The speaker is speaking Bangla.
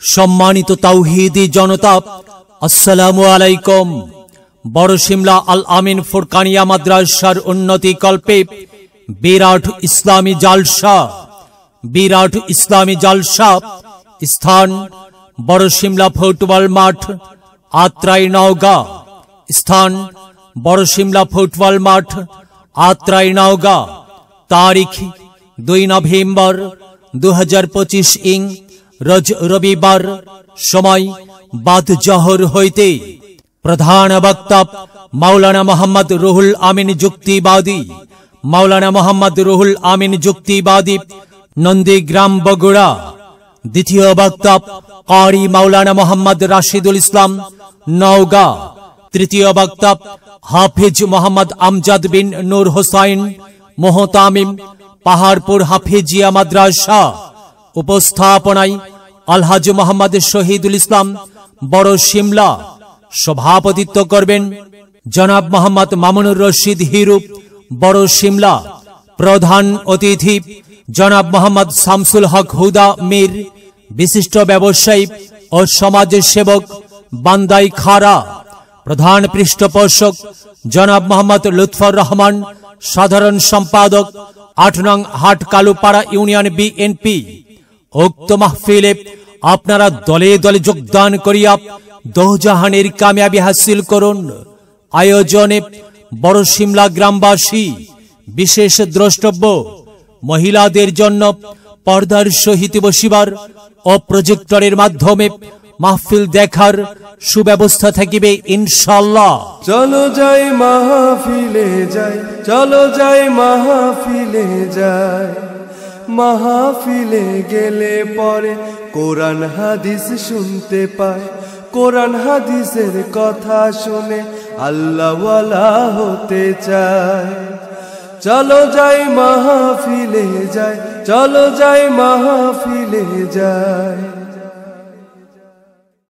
সম্মানিত তাওহীদি জনতা, আসসালামু আলাইকুম। বড় শিমলা আল আমিন ফুরকানিয়া মাদ্রাসার উন্নতি কল্পে বিরাট ইসলামী জালসা। স্থান বড় শিমলা ফুটবল মাঠ, আত্রাই নওগাঁ। স্থান বড় শিমলা ফুটবল মাঠ, আত্রাই নওগাঁ। তারিখ 2 নভেম্বর 2025 ইং রোজ রবিবার। সময় বাদ জহর হইতে। প্রধান বক্তা মাওলানা মোহাম্মদ রুহুল আমিন যুক্তিবাদী। মাওলানা মোহাম্মদ রুহুল আমিন যুক্তিবাদী, নন্দীগ্রাম, বগুড়া। দ্বিতীয় বক্তা কারি মাওলানা মোহাম্মদ রাশিদুল ইসলাম, নওগাঁ। তৃতীয় বক্তা হাফিজ মোহাম্মদ আমজাদ বিন নূর হোসাইন মোহতামিম, পাহাড়পুর হাফিজিয়া মাদ্রাসা। উপস্থাপনায় আলহাজ মোহাম্মদ শহীদুল ইসলাম, বড় শিমলা। সভাপতিত্ব করবেন জনাব মোহাম্মদ মামুনুর রশিদ হিরু, বড় শিমলা। প্রধান অতিথি জনাব মোহাম্মদ শামসুল হক হুদা মীর, বিশিষ্ট ব্যবসায়ী ও সমাজ সেবক, বান্দাই খাড়া। প্রধান পৃষ্ঠপোষক জনাব মোহাম্মদ লুৎফর রহমান, সাধারণ সম্পাদক, 8 নং হাট কালুপাড়া ইউনিয়ন বিএনপি। উক্ত মাহফিলে আপনারা দলে দলে যোগদান করিয়া দোজাহানের কামিয়াবি হাসিল করুন। আয়োজনে বড় শিমলা গ্রামবাসী। বিশেষ দ্রষ্টব্য মহিলাদের জন্য পর্দার সহিত বসিবার ও প্রজেক্টরের মাধ্যমে মাহফিল দেখার সুব্যবস্থা থাকিবে ইনশাআল্লাহ। চলো যাই মাহফিলে যাই, চলো যাই মাহফিলে যাই। মাহফিলে গেলে পরে কোরআন হাদিস শুনতে পায়, কোরআন হাদিসের কথা শুনে আল্লাহওয়ালা হতে চায়। চলো যাই মাহফিলে যাই, চলো যাই মাহফিলে যাই।